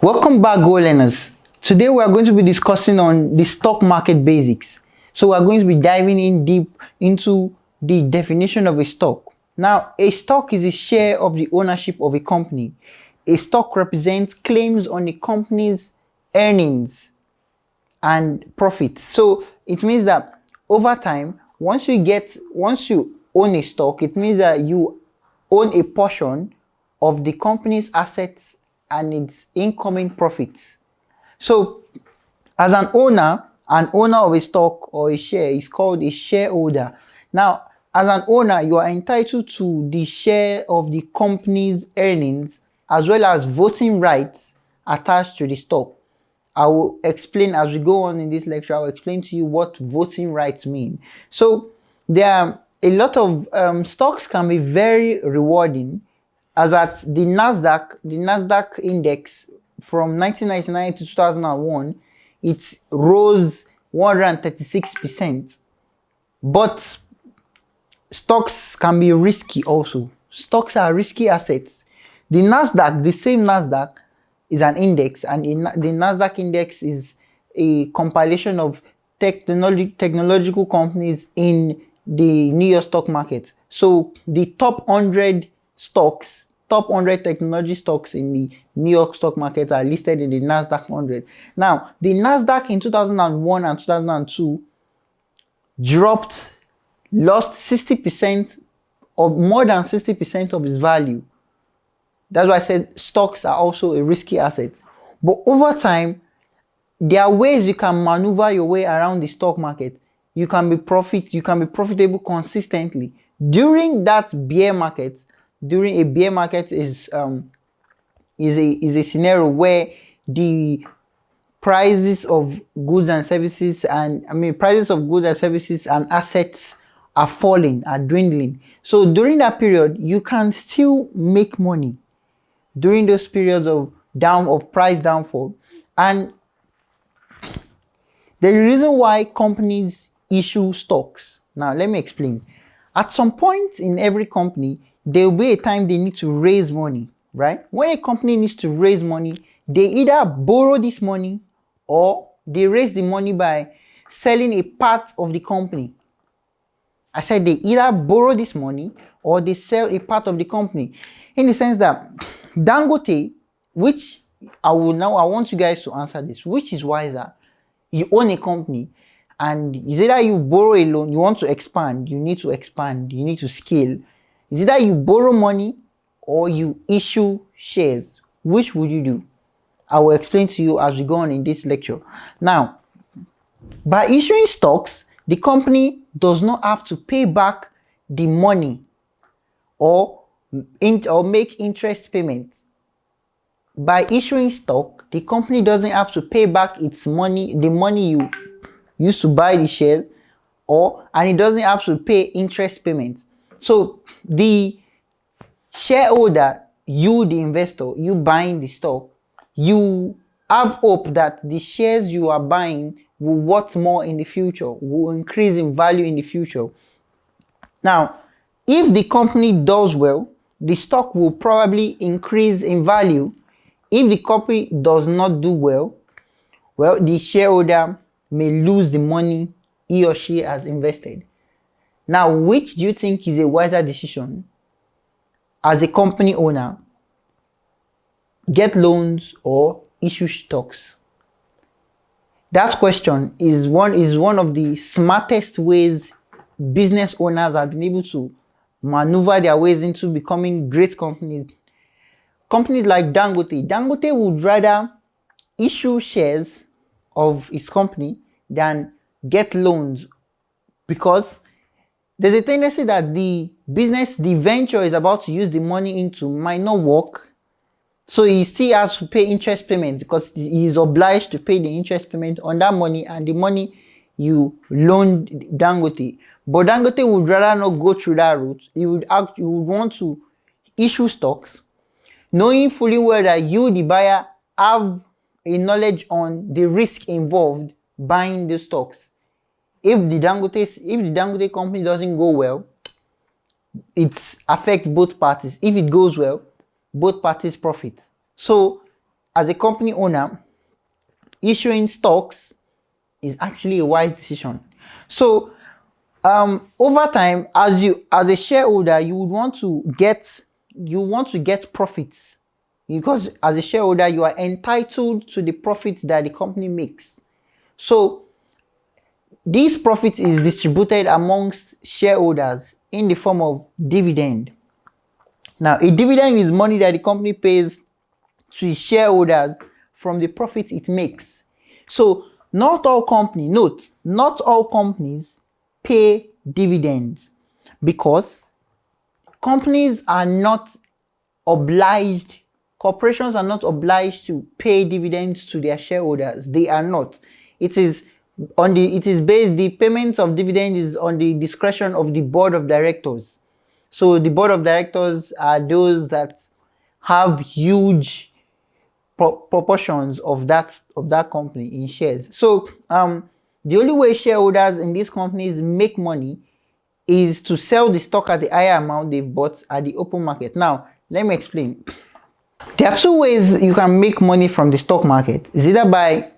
Welcome back, Golearners. Today we are going to be discussing on the stock market basics. So we are going to be diving in deep into the definition of a stock. Now, a stock is a share of the ownership of a company. A stock represents claims on the company's earnings and profits. So it means that over time, once you own a stock, it means that you own a portion of the company's assets and its incoming profits. So as an owner of a stock or a share is called a shareholder. Now, as an owner, you are entitled to the share of the company's earnings as well as voting rights attached to the stock. I will explain as we go on in this lecture. I will explain to you what voting rights mean. So there are a lot of stocks can be very rewarding, as at the Nasdaq index from 1999 to 2001, it rose 136%. But stocks can be risky also. Stocks are risky assets. The same Nasdaq is an index, and the Nasdaq index is a compilation of technological companies in the New York stock market. So the top 100 technology stocks in the New York stock market are listed in the Nasdaq 100. Now, the Nasdaq in 2001 and 2002 lost 60% or more than 60% of its value. That's why I said stocks are also a risky asset. But over time, there are ways you can maneuver your way around the stock market. You can be profitable consistently. During a bear market is a scenario where the prices of goods and services and assets are falling, are dwindling. So during that period, you can still make money during those periods of price downfall. And the reason why companies issue stocks. Now, let me explain. At some point in every company, there will be a time they need to raise money, right? When a company needs to raise money, they either borrow this money or they raise the money by selling a part of the company. I said they either borrow this money or they sell a part of the company. In the sense that Dangote, which I want you guys to answer this, which is wiser? You own a company, and is either you borrow a loan, you want to expand, you need to scale. Is either you borrow money or you issue shares. Which would you do? I will explain to you as we go on in this lecture. Now, by issuing stocks, the company does not have to pay back the money or make interest payments. By issuing stock, the company doesn't have to pay back its money, the money you used to buy the shares, and it doesn't have to pay interest payments. So the shareholder, you the investor, you buying the stock, you have hope that the shares you are buying will worth more in the future, will increase in value in the future. Now, if the company does well, the stock will probably increase in value. If the company does not do well, the shareholder may lose the money he or she has invested. Now, which do you think is a wiser decision? As a company owner, get loans or issue stocks? That question is one of the smartest ways business owners have been able to maneuver their ways into becoming great companies. Companies like Dangote would rather issue shares of his company than get loans, because there's a tendency that the venture is about to use the money into might not work. So he still has to pay interest payments because he is obliged to pay the interest payment on that money and the money you loaned Dangote. But Dangote would rather not go through that route. He would want to issue stocks, knowing fully well that you, the buyer, have a knowledge on the risk involved buying the stocks. If the Dangote company doesn't go well, it affects both parties. If it goes well, both parties profit. So as a company owner, issuing stocks is actually a wise decision. So over time, as a shareholder, you want to get profits, because as a shareholder you are entitled to the profits that the company makes. So this profit is distributed amongst shareholders in the form of dividend. Now, a dividend is money that the company pays to its shareholders from the profit it makes. So not all companies pay dividends, because companies are not obliged, corporations are not obliged to pay dividends to their shareholders. They are not. The payment of dividends is on the discretion of the board of directors. So the board of directors are those that have huge proportions of that company in shares. So the only way shareholders in these companies make money is to sell the stock at the higher amount they've bought at the open market. Now, let me explain. There are two ways you can make money from the stock market. It's either by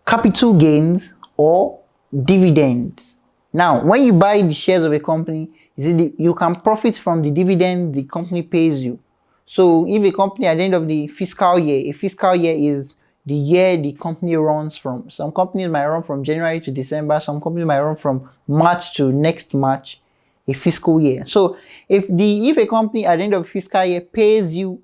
capital gains or dividends. Now, when you buy the shares of a company, you can profit from the dividend the company pays you. So if a company at the end of the fiscal year, a fiscal year is the year the company runs from. Some companies might run from January to December, some companies might run from March to next March, a fiscal year. So if a company at the end of the fiscal year pays you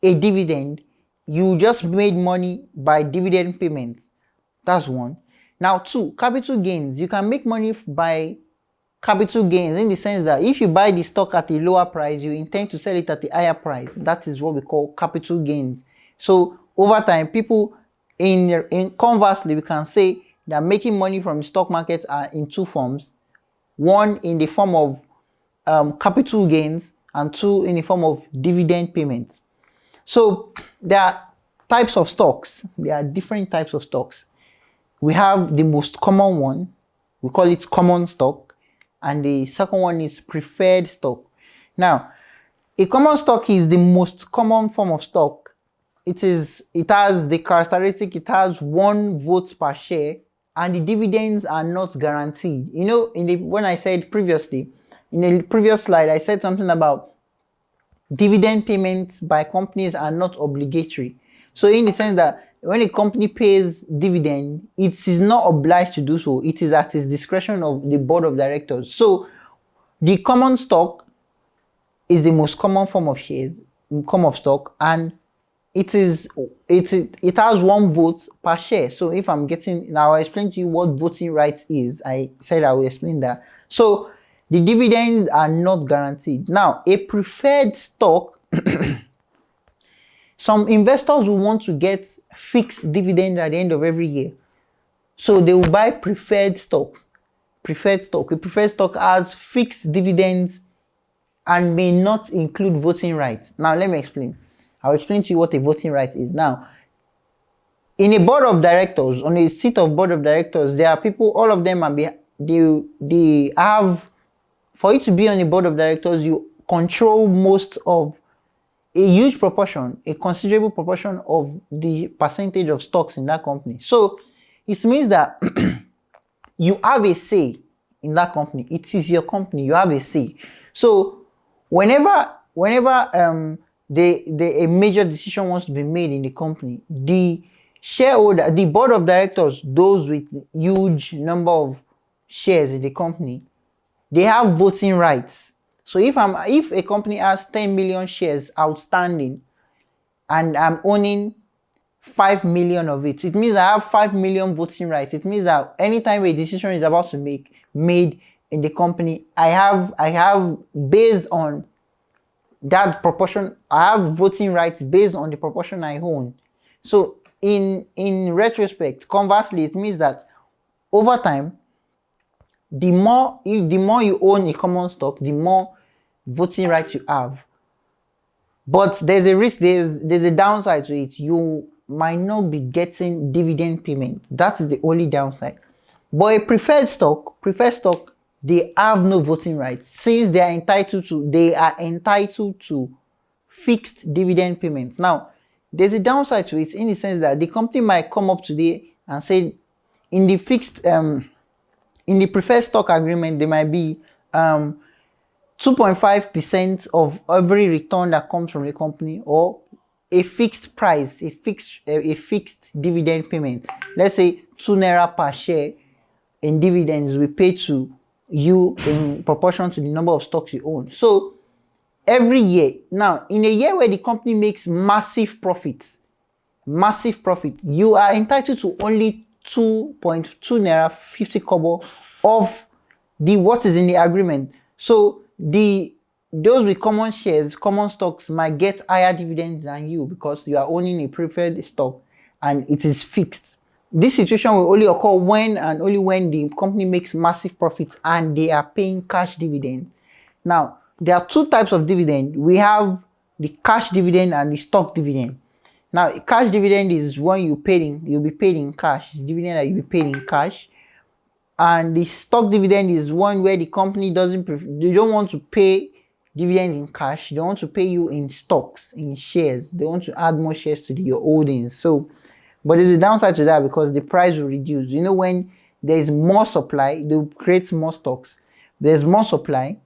a dividend, you just made money by dividend payments. That's one. Now, two, capital gains. You can make money by capital gains in the sense that if you buy the stock at a lower price, you intend to sell it at a higher price. That is what we call capital gains. So over time, people conversely, we can say that making money from the stock market are in two forms. One in the form of capital gains, and two in the form of dividend payments. So there are types of stocks. There are different types of stocks. We have the most common one. We call it common stock. And the second one is preferred stock. Now, a common stock is the most common form of stock. It has the characteristic, it has 1 vote per share, and the dividends are not guaranteed. You know, when I said previously, in the previous slide, I said something about dividend payments by companies are not obligatory. So in the sense that when a company pays dividend, it is not obliged to do so. It is at its discretion of the board of directors. So the common stock is the most common form of shares, common stock, and it has 1 vote per share. So if I'm getting, now I'll explain to you what voting rights is. I said I will explain that. So the dividends are not guaranteed. Now, a preferred stock, some investors will want to get fixed dividends at the end of every year. So they will buy preferred stocks. A preferred stock has fixed dividends and may not include voting rights. Now, let me explain. I'll explain to you what a voting right is. Now, in a board of directors, on a seat of board of directors, there are people, all of them are they have, for you to be on a board of directors, you control most of a huge proportion, a considerable proportion of the percentage of stocks in that company. So it means that you have a say in that company. It is your company, you have a say. So whenever a major decision wants to be made in the company, the shareholder, the board of directors, those with huge number of shares in the company, they have voting rights. So if a company has 10 million shares outstanding and I'm owning 5 million of it, it means I have 5 million voting rights. It means that anytime a decision is about to be made in the company, I have based on that proportion, I have voting rights based on the proportion I own. So in retrospect, conversely, it means that over time, the more you own a common stock, the more voting rights you have. But there's a risk, there's a downside to it. You might not be getting dividend payment. That is the only downside. But a preferred stock, they have no voting rights, since they are entitled to fixed dividend payments. Now, there's a downside to it in the sense that the company might come up today and say in the in the preferred stock agreement, there might be 2.5% of every return that comes from the company, or a fixed price, a fixed dividend payment. Let's say 2 naira per share in dividends we pay to you in proportion to the number of stocks you own. So every year, now in a year where the company makes massive profit, you are entitled to only 2.2 naira 50 kobo of the what is in the agreement. So those with common shares, common stocks might get higher dividends than you because you are owning a preferred stock and it is fixed. This situation will only occur when and only when the company makes massive profits and they are paying cash dividend. Now, there are two types of dividend. We have the cash dividend and the stock dividend. Now, cash dividend is when you'll be paid in cash. Dividend that you'll be paid in cash. And the stock dividend is one where the company they don't want to pay dividend in cash. They want to pay you in stocks, in shares. They want to add more shares to your holdings. So, but there's a downside to that because the price will reduce. You know, when there's more supply, they'll create more stocks. There's more supply,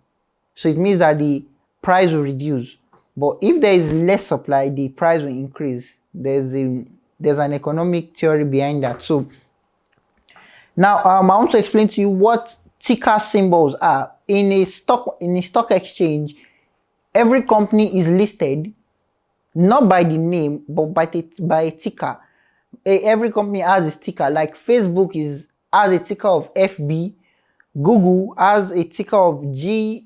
so it means that the price will reduce. But if there is less supply, the price will increase. There's an economic theory behind that. So now I want to explain to you what ticker symbols are. In a stock exchange, every company is listed not by the name but by a ticker. Every company has a ticker. Like Facebook has a ticker of FB, Google has a ticker of GOOG,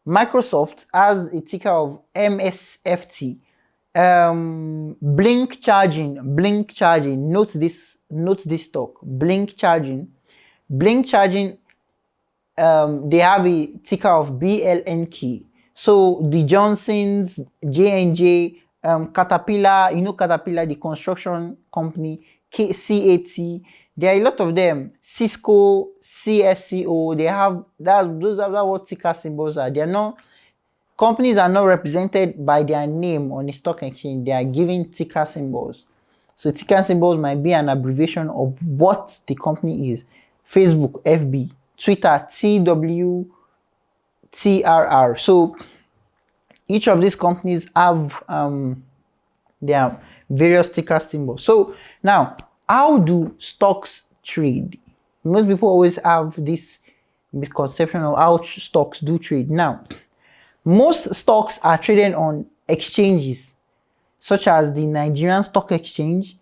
Microsoft has a ticker of MSFT. Blink charging, note this stock, Blink charging, they have a ticker of BLNK. So the Johnsons, J&J, Caterpillar, Caterpillar, the construction company, CAT, there are a lot of them, Cisco, CSCO, they have those are what ticker symbols are. Companies are not represented by their name on the stock exchange. They are given ticker symbols. So ticker symbols might be an abbreviation of what the company is. Facebook, FB, Twitter, TWTRR. So each of these companies have their various ticker symbols. So now, how do stocks trade? Most people always have this misconception of how stocks do trade. Now, most stocks are traded on exchanges such as the Nigerian Stock Exchange,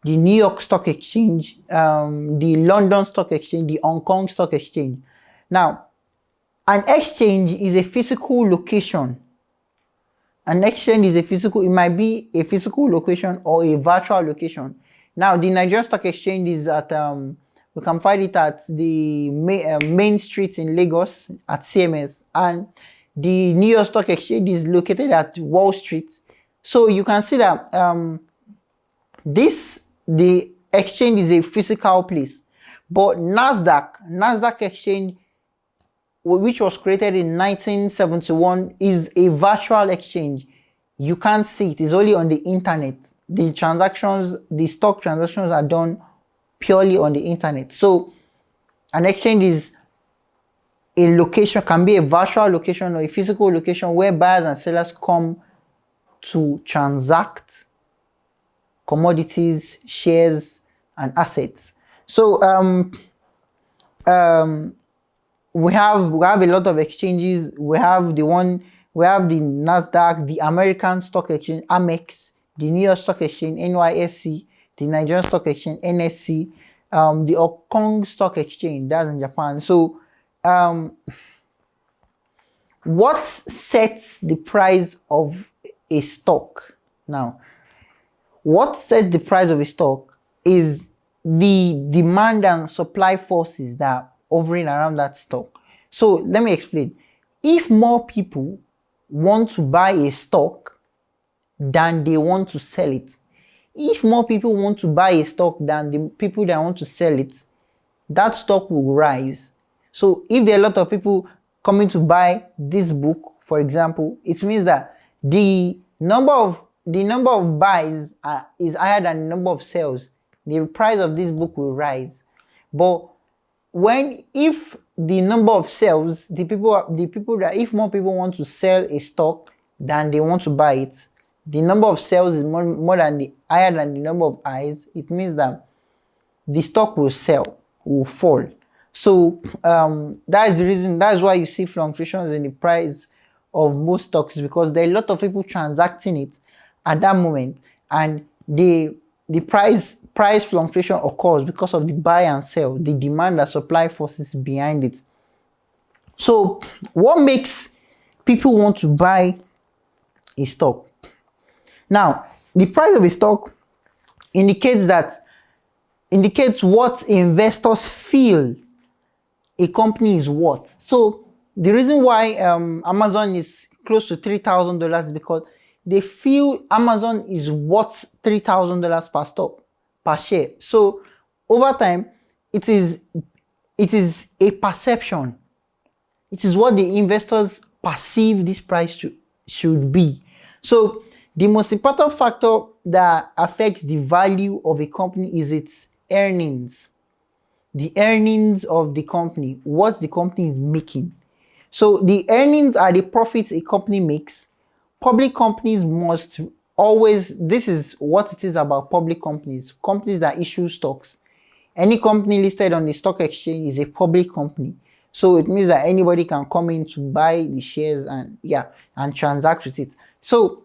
the New York Stock Exchange, the London Stock Exchange, the Hong Kong Stock Exchange. Now, an exchange is a physical location. An exchange is it might be a physical location or a virtual location. Now, the Nigerian Stock Exchange is at, we can find it at the main street in Lagos at CMS, and the New York Stock Exchange is located at Wall Street. So you can see that the exchange is a physical place. But NASDAQ Exchange, which was created in 1971, is a virtual exchange. You can't see it. It's only on the internet. The stock transactions are done purely on the internet. So an exchange is a location, can be a virtual location or a physical location where buyers and sellers come to transact commodities, shares, and assets. So we have a lot of exchanges. We have the NASDAQ, the American Stock Exchange, Amex, the New York Stock Exchange, NYSE, the Nigerian Stock Exchange, NSC, the Hong Kong Stock Exchange, that's in Japan. So what sets the price of a stock? Now, what sets the price of a stock is the demand and supply forces that are hovering around that stock. So let me explain. If more people want to buy a stock than they want to sell it, if more people want to buy a stock than the people that want to sell it, that stock will rise. So if there are a lot of people coming to buy this book, for example, it means that the The number of buys is higher than the number of sales, the price of this book will rise. But if the number of sales, the people that, if more people want to sell a stock than they want to buy it, the number of sales is more than higher than the number of buys, it means that the stock will fall. So that is the reason, that's why you see fluctuations in the price of most stocks, because there are a lot of people transacting it at that moment, and the price fluctuation occurs because of the buy and sell, the demand and supply forces behind it. So what makes people want to buy a stock? Now, the price of a stock indicates what investors feel a company is worth. So the reason why Amazon is close to $3,000 is because they feel Amazon is worth $3,000 per stock, per share. So over time, it is a perception. It is what the investors perceive this price should be. So the most important factor that affects the value of a company is its earnings. The earnings of the company, what the company is making. So the earnings are the profits a company makes. Public companies must always, this is what it is about public companies that issue stocks. Any company listed on the stock exchange is a public company. So it means that anybody can come in to buy the shares and transact with it. So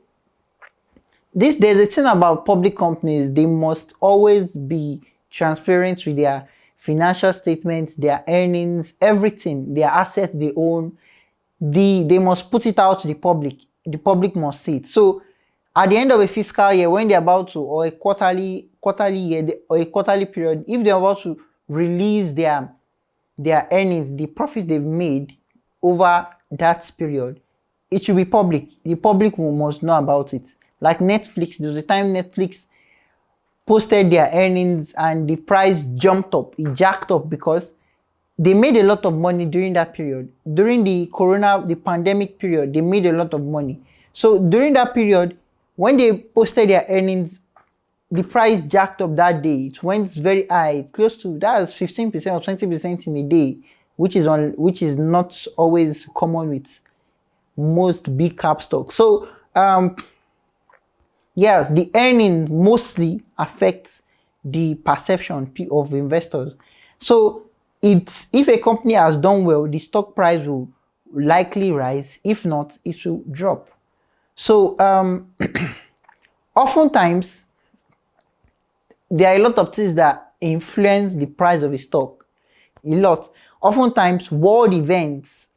there's a thing about public companies, they must always be transparent with their financial statements, their earnings, everything, their assets they own. They must put it out to the public. The public must see it. So at the end of a fiscal year, when they're about to, or a quarterly year, or a quarterly period, if they're about to release their earnings, the profits they've made over that period, it should be public. The public must know about it. Like Netflix, there was a time Netflix posted their earnings and the price jumped up, it jacked up, because they made a lot of money during that period. During the pandemic period, they made a lot of money. So during that period, when they posted their earnings, the price jacked up that day. It went very high, close to, that's 15% or 20% in a day, which is not always common with most big cap stocks. So yes, the earnings mostly affects the perception of investors. So if a company has done well, the stock price will likely rise. If not, it will drop. So oftentimes there are a lot of things that influence the price of a stock. A lot. Oftentimes world events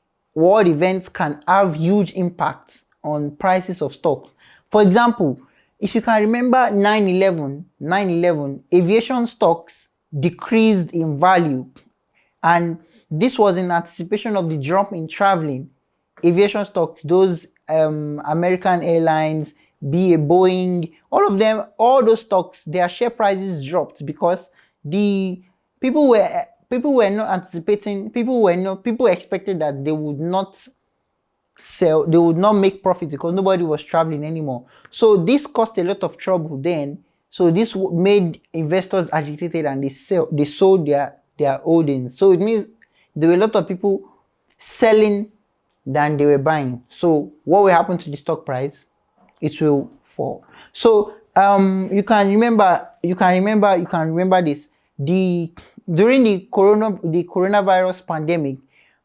can have huge impact on prices of stocks. For example, if you can remember 9/11, aviation stocks decreased in value, and this was in anticipation of the drop in traveling. Aviation stocks, those American Airlines, be a Boeing, all those stocks, their share prices dropped because the people were not anticipating, people expected that they would not sell, they would not make profit because nobody was traveling anymore. So this caused a lot of trouble then. So this made investors agitated and they sold their holdings. So it means there were a lot of people selling than they were buying. So what will happen to the stock price? It will fall. So you can remember this. During the coronavirus pandemic,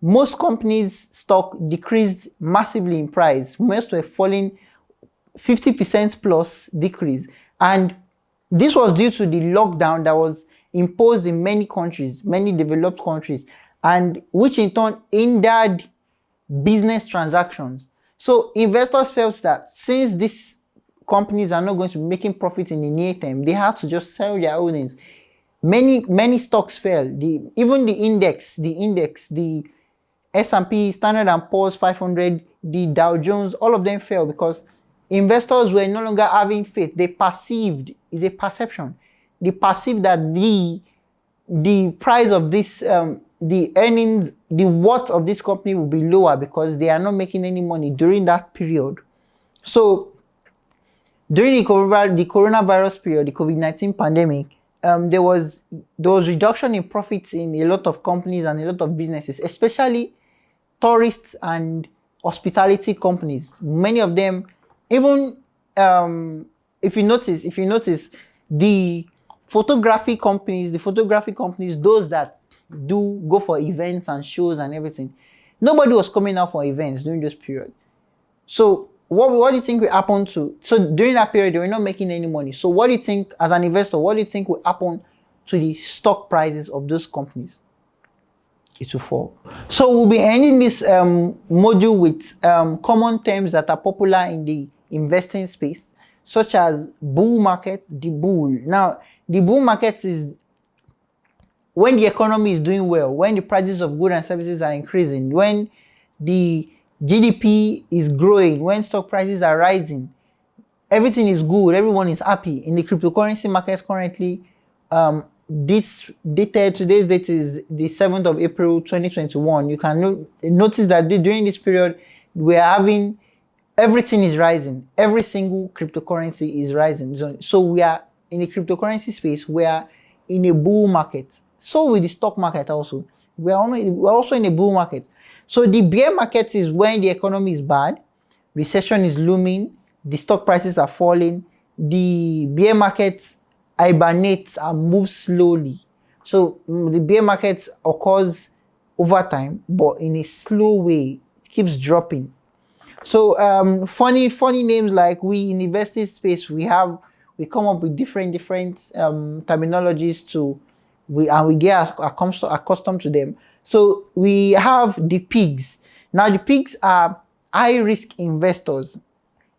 most companies' stock decreased massively in price. Most were falling 50% plus decrease. And this was due to the lockdown that was imposed in many countries, many developed countries, and which in turn hindered business transactions. So investors felt that since these companies are not going to be making profit in the near term, they had to just sell their holdings. Many stocks fell. Even the index, the S&P, Standard & Poor's 500, the Dow Jones, all of them fell because investors were no longer having faith. They perceived, is a perception, they perceived that the price of this, the earnings, the worth of this company will be lower because they are not making any money during that period. So During the coronavirus period, the COVID-19 pandemic, there was reduction in profits in a lot of companies and a lot of businesses, especially tourists and hospitality companies. Many of them, even if you notice, the photography companies, those that do go for events and shows and everything, nobody was coming out for events during this period. So what do you think will happen to, so during that period they were not making any money. So what do you think, as an investor, what do you think will happen to the stock prices of those companies? It will fall. So we'll be ending this module with common terms that are popular in the investing space, such as bull market, the bull. Now, the bull market is when the economy is doing well, when the prices of goods and services are increasing, when the GDP is growing, when stock prices are rising, everything is good, everyone is happy. In the cryptocurrency market currently, today's date is the 7th of April 2021. You can notice that during this period, everything is rising. Every single cryptocurrency is rising. So we are in the cryptocurrency space, we are in a bull market. So with the stock market also, we're also in a bull market. So the bear market is when the economy is bad, recession is looming, the stock prices are falling, the bear market hibernates and moves slowly. So the bear market occurs over time, but in a slow way, it keeps dropping. So funny names, like we in the investing space, we come up with different terminologies and we get accustomed to them. So we have the pigs. Now the pigs are high risk investors.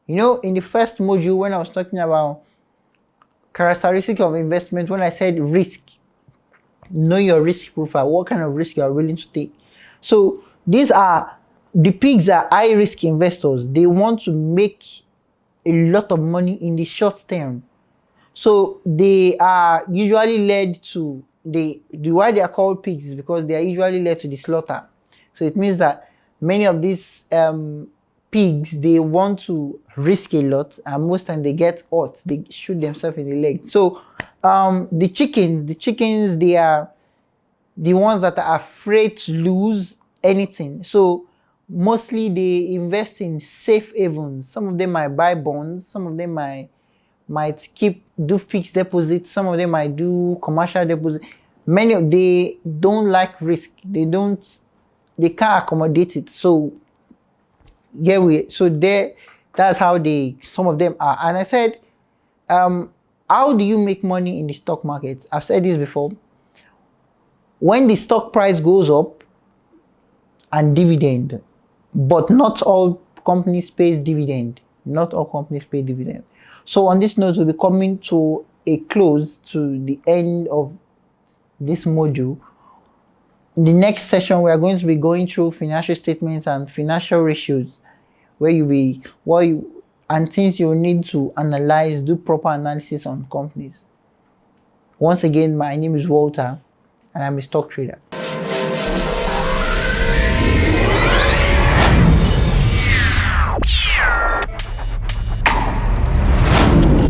You know, in the first module when I was talking about characteristics of investment, when I said risk, know your risk profile, what kind of risk you are willing to take. So the pigs are high risk investors. They want to make a lot of money in the short term. So they are usually led to why they are called pigs is because they are usually led to the slaughter. So it means that many of these pigs, they want to risk a lot, and most time they get hurt, they shoot themselves in the leg. So the chickens, they are the ones that are afraid to lose anything. So mostly they invest in safe havens. Some of them might buy bonds, some of them might do fixed deposits, some of them might do commercial deposits. They don't like risk. They can't accommodate it. So that's how some of them are. And I said, how do you make money in the stock market? I've said this before. When the stock price goes up and dividend, but not all companies pay dividend. Not all companies pay dividend. So on this note, we'll be coming to a close to the end of this module. In the next session, we are going to be going through financial statements and financial ratios, where and things you need to analyze, do proper analysis on companies. Once again, my name is Walter, and I'm a stock trader.